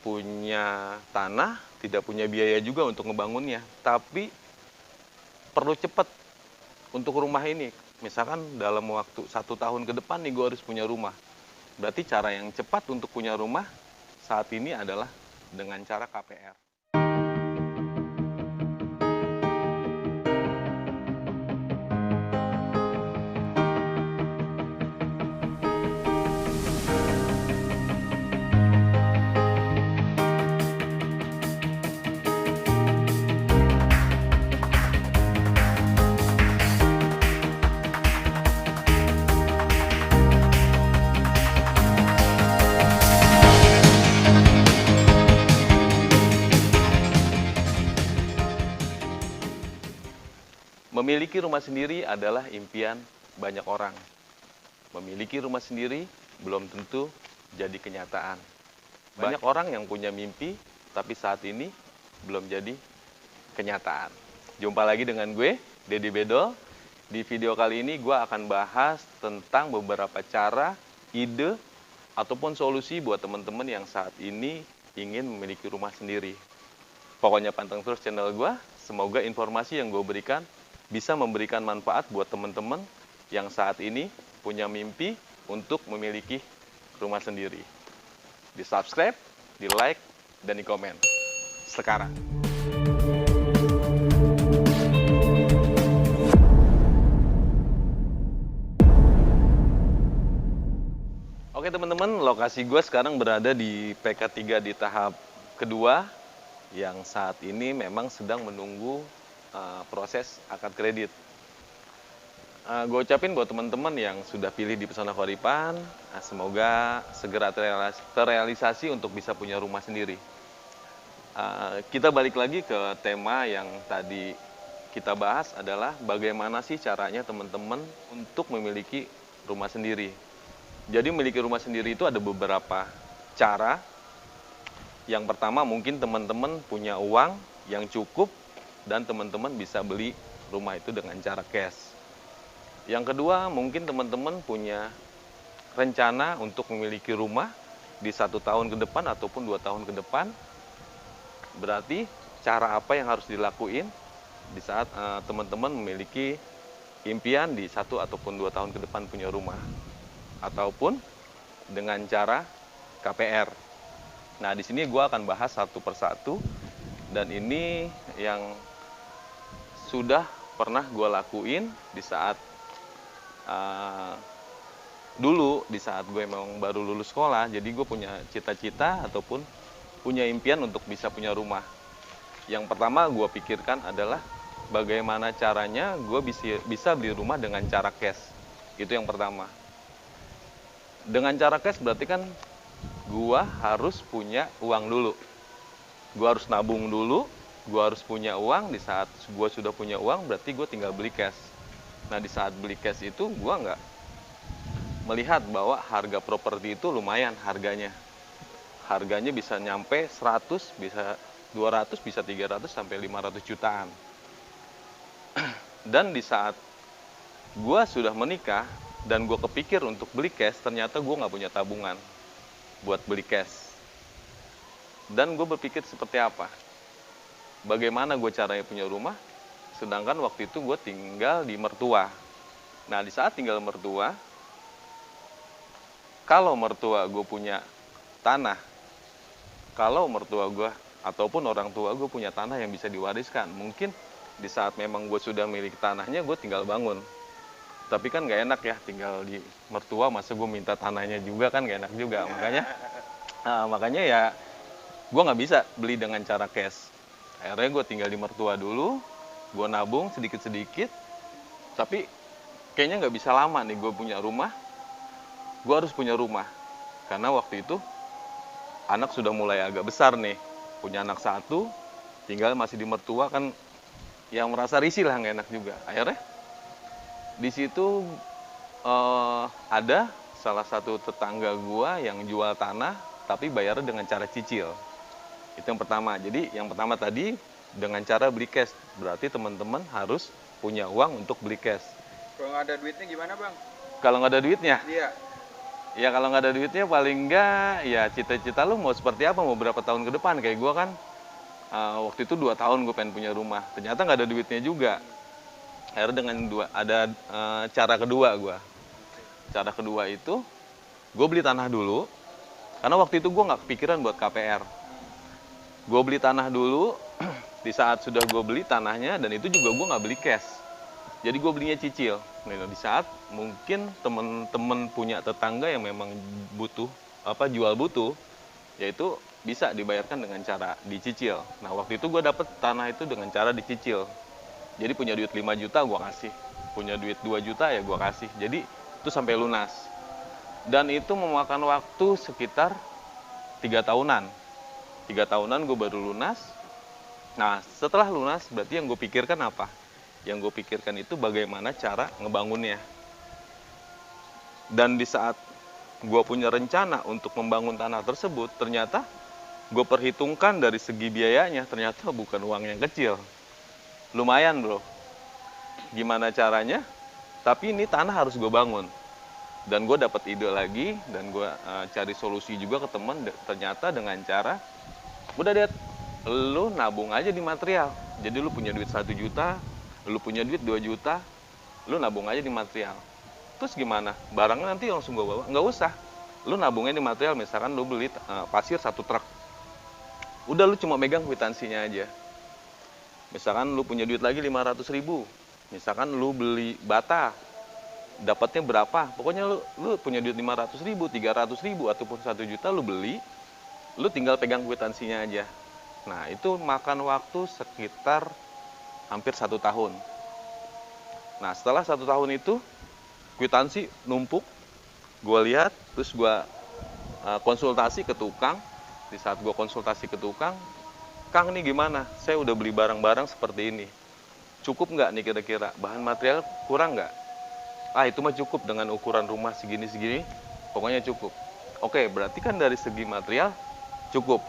punya tanah, tidak punya biaya juga untuk ngebangunnya. Tapi perlu cepat untuk rumah ini. Misalkan dalam waktu 1 tahun ke depan nih gue harus punya rumah. Berarti cara yang cepat untuk punya rumah saat ini adalah dengan cara KPR. Memiliki rumah sendiri adalah impian banyak orang. Memiliki rumah sendiri belum tentu jadi kenyataan. Banyak orang yang punya mimpi, tapi saat ini belum jadi kenyataan. Jumpa lagi dengan gue, Deddy Bedol. Di video kali ini gue akan bahas tentang beberapa cara, ide, ataupun solusi buat teman-teman yang saat ini ingin memiliki rumah sendiri. Pokoknya panteng terus channel gue, semoga informasi yang gue berikan bisa memberikan manfaat buat teman-teman yang saat ini punya mimpi untuk memiliki rumah sendiri. Di subscribe, di like, dan di komen. Sekarang. Oke teman-teman, lokasi gue sekarang berada di PK3 di tahap kedua yang saat ini memang sedang menunggu proses akad kredit. Gue ucapin buat teman-teman yang sudah pilih di Pesona Koripan, semoga segera terrealisasi untuk bisa punya rumah sendiri. Kita balik lagi ke tema yang tadi kita bahas adalah bagaimana sih caranya teman-teman untuk memiliki rumah sendiri. Jadi memiliki rumah sendiri itu ada beberapa cara. Yang pertama mungkin teman-teman punya uang yang cukup dan teman-teman bisa beli rumah itu dengan cara cash. Yang kedua, mungkin teman-teman punya rencana untuk memiliki rumah di 1 tahun ke depan ataupun 2 tahun ke depan. Berarti cara apa yang harus dilakuin di saat teman-teman memiliki impian di 1 ataupun 2 tahun ke depan punya rumah. Ataupun dengan cara KPR. Nah, di sini gue akan bahas satu persatu dan ini yang sudah pernah gue lakuin di saat dulu di saat gue memang baru lulus sekolah. Jadi gue punya cita-cita ataupun punya impian untuk bisa punya rumah. Yang pertama gue pikirkan adalah bagaimana caranya gue bisa beli rumah dengan cara cash. Itu yang pertama. Dengan cara cash berarti kan gue harus punya uang dulu. Gue harus nabung dulu. Gue harus punya uang. Di saat gue sudah punya uang berarti gue tinggal beli cash. Nah di saat beli cash itu gue nggak melihat bahwa harga properti itu lumayan harganya. Harganya bisa nyampe 100, bisa 200, bisa 300 sampai 500 jutaan. Dan di saat gue sudah menikah dan gue kepikir untuk beli cash, ternyata gue nggak punya tabungan buat beli cash. Dan gue berpikir seperti apa? Bagaimana gue caranya punya rumah? Sedangkan waktu itu gue tinggal di mertua. Nah di saat tinggal mertua, kalau mertua gue punya tanah, kalau mertua gue ataupun orang tua gue punya tanah yang bisa diwariskan, mungkin di saat memang gue sudah milik tanahnya, gue tinggal bangun. Tapi kan gak enak ya tinggal di mertua, masa gue minta tanahnya juga kan gak enak juga. Makanya ya gue nggak bisa beli dengan cara cash. Akhirnya gue tinggal di mertua dulu, gue nabung sedikit-sedikit, tapi kayaknya nggak bisa lama nih gue punya rumah. Gue harus punya rumah, karena waktu itu anak sudah mulai agak besar nih, punya anak 1, tinggal masih di mertua kan, yang merasa risih lah nggak enak juga. Akhirnya di situ ada salah satu tetangga gue yang jual tanah, tapi bayarnya dengan cara cicil. Itu yang pertama. Jadi yang pertama tadi dengan cara beli cash. Berarti teman-teman harus punya uang untuk beli cash. Kalau nggak ada duitnya gimana bang? Kalau nggak ada duitnya, Iya. Ya kalau nggak ada duitnya paling nggak ya cita-cita lu mau seperti apa, mau berapa tahun ke depan. Kayak gue kan waktu itu 2 tahun gue pengen punya rumah. Ternyata nggak ada duitnya juga. Akhirnya dengan ada cara kedua gue. Cara kedua itu gue beli tanah dulu. Karena waktu itu gue nggak kepikiran buat KPR. Gue beli tanah dulu. Di saat sudah gue beli tanahnya, dan itu juga gue nggak beli cash. Jadi gue belinya cicil. Nah, di saat mungkin temen-temen punya tetangga yang memang butuh jual butuh, yaitu bisa dibayarkan dengan cara dicicil. Nah waktu itu gue dapet tanah itu dengan cara dicicil. Jadi punya duit 5 juta gue kasih, punya duit 2 juta ya gue kasih. Jadi itu sampai lunas. Dan itu memakan waktu sekitar 3 tahunan. 3 tahunan gue baru lunas. Nah setelah lunas berarti yang gue pikirkan apa? Yang gue pikirkan itu bagaimana cara ngebangunnya. Dan di saat gue punya rencana untuk membangun tanah tersebut, ternyata gue perhitungkan dari segi biayanya, ternyata bukan uang yang kecil. Lumayan bro. Gimana caranya? Tapi ini tanah harus gue bangun. Dan gue dapat ide lagi, dan gue cari solusi juga ke temen. Ternyata dengan cara, udah deh, lu nabung aja di material. Jadi lu punya duit 1 juta, lu punya duit 2 juta, lu nabung aja di material. Terus gimana? Barangnya nanti langsung gue bawa? Nggak usah. Lu nabungnya di material, misalkan lu beli pasir 1 truk. Udah lu cuma megang kwitansinya aja. Misalkan lu punya duit lagi 500 ribu. Misalkan lu beli bata, dapatnya berapa? Pokoknya lu punya duit 500 ribu, 300 ribu, ataupun 1 juta lu beli, lu tinggal pegang kwitansinya aja. Nah itu makan waktu sekitar hampir 1 tahun. Nah setelah 1 tahun itu, kwitansi numpuk, gue lihat, terus gue konsultasi ke tukang. Di saat gue konsultasi ke tukang, Kang nih gimana? Saya udah beli barang-barang seperti ini. Cukup nggak nih kira-kira? Bahan material kurang nggak? Ah itu mah cukup dengan ukuran rumah segini-segini. Pokoknya cukup. Oke, berarti kan dari segi material cukup.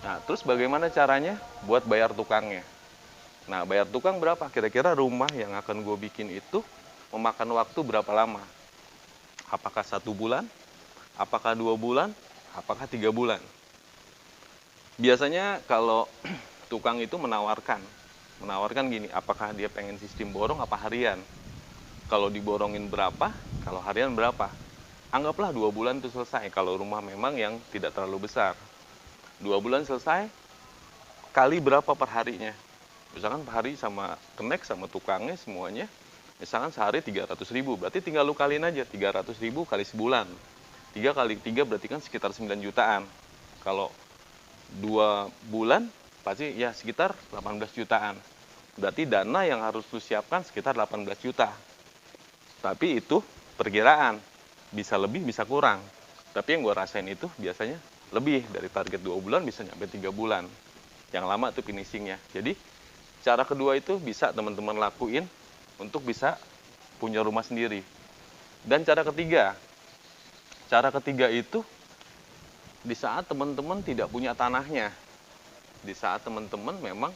Nah, terus bagaimana caranya buat bayar tukangnya? Nah, bayar tukang berapa? Kira-kira rumah yang akan gue bikin itu memakan waktu berapa lama? Apakah 1 bulan? Apakah 2 bulan? Apakah 3 bulan? Biasanya kalau tukang itu menawarkan gini, apakah dia pengen sistem borong apa harian? Kalau diborongin berapa, kalau harian berapa? Anggaplah 2 bulan itu selesai kalau rumah memang yang tidak terlalu besar. 2 bulan selesai, kali berapa per harinya? Misalkan per hari sama kenek sama tukangnya semuanya, misalkan sehari 300 ribu, berarti tinggal lu kaliin aja 300 ribu kali sebulan. 3 kali 3 berarti kan sekitar 9 jutaan. Kalau 2 bulan pasti ya sekitar 18 jutaan. Berarti dana yang harus lu siapkan sekitar 18 juta. Tapi itu perkiraan, bisa lebih bisa kurang. Tapi yang gue rasain itu biasanya lebih dari target 2 bulan bisa nyampe 3 bulan. Yang lama itu finishingnya. Jadi cara kedua itu bisa teman-teman lakuin untuk bisa punya rumah sendiri. Dan cara ketiga itu di saat teman-teman tidak punya tanahnya. Di saat teman-teman memang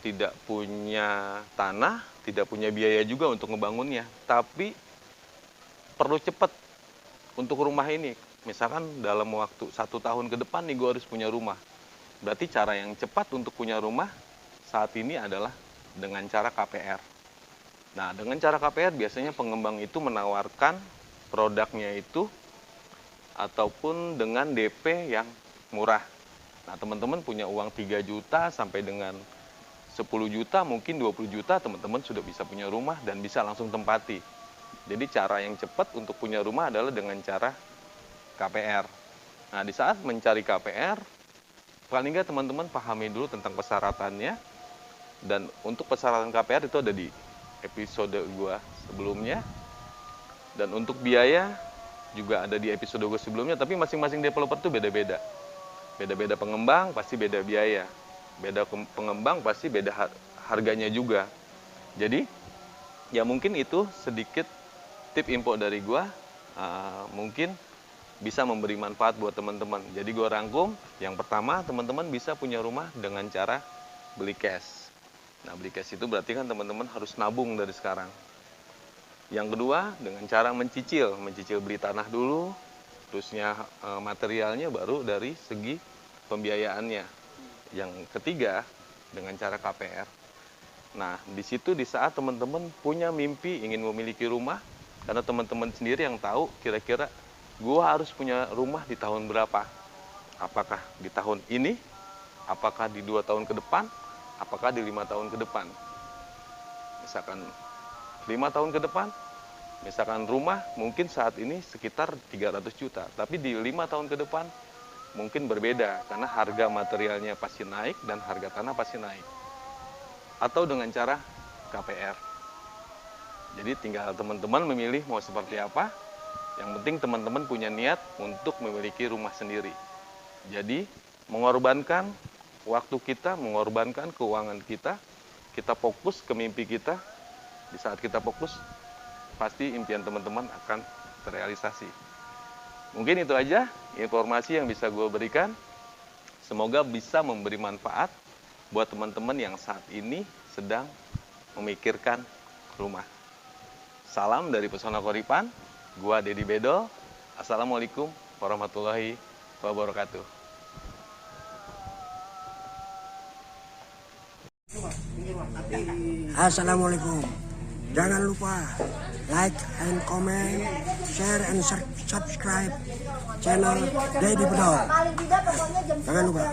tidak punya tanah, tidak punya biaya juga untuk ngebangunnya, tapi perlu cepat untuk rumah ini. Misalkan dalam waktu 1 tahun ke depan nih gue harus punya rumah. Berarti cara yang cepat untuk punya rumah saat ini adalah dengan cara KPR. Nah, dengan cara KPR biasanya pengembang itu menawarkan produknya itu ataupun dengan DP yang murah. Nah, teman-teman punya uang 3 juta sampai dengan 10 juta, mungkin 20 juta, teman-teman sudah bisa punya rumah dan bisa langsung tempati. Jadi cara yang cepat untuk punya rumah adalah dengan cara KPR. Nah, di saat mencari KPR, paling nggak teman-teman pahami dulu tentang persyaratannya. Dan untuk persyaratan KPR itu ada di episode gua sebelumnya. Dan untuk biaya juga ada di episode gua sebelumnya, tapi masing-masing developer itu beda-beda. Beda-beda pengembang, pasti beda biaya. Beda pengembang, pasti beda harganya juga. Jadi, ya mungkin itu sedikit tip info dari gua. Mungkin bisa memberi manfaat buat teman-teman. Jadi gua rangkum, yang pertama teman-teman bisa punya rumah dengan cara beli cash. Nah, beli cash itu berarti kan teman-teman harus nabung dari sekarang. Yang kedua, dengan cara mencicil beli tanah dulu, terusnya materialnya, baru dari segi pembiayaannya. Yang ketiga, dengan cara KPR. Nah, di situ di saat teman-teman punya mimpi ingin memiliki rumah, karena teman-teman sendiri yang tahu kira-kira gua harus punya rumah di tahun berapa. Apakah di tahun ini, apakah di 2 tahun ke depan, apakah di 5 tahun ke depan. Misalkan 5 tahun ke depan, misalkan rumah mungkin saat ini sekitar 300 juta, tapi di 5 tahun ke depan mungkin berbeda, karena harga materialnya pasti naik dan harga tanah pasti naik. Atau dengan cara KPR. Jadi tinggal teman-teman memilih mau seperti apa. Yang penting teman-teman punya niat untuk memiliki rumah sendiri. Jadi mengorbankan waktu kita, mengorbankan keuangan kita, kita fokus ke mimpi kita. Di saat kita fokus, pasti impian teman-teman akan terrealisasi. Mungkin itu aja informasi yang bisa gue berikan. Semoga bisa memberi manfaat buat teman-teman yang saat ini sedang memikirkan rumah. Salam dari Pesona Koripan, gua Dedi Bedol. Assalamualaikum warahmatullahi wabarakatuh. Assalamualaikum. Jangan lupa like and comment, share and subscribe channel Dedi Bedol. Jangan lupa.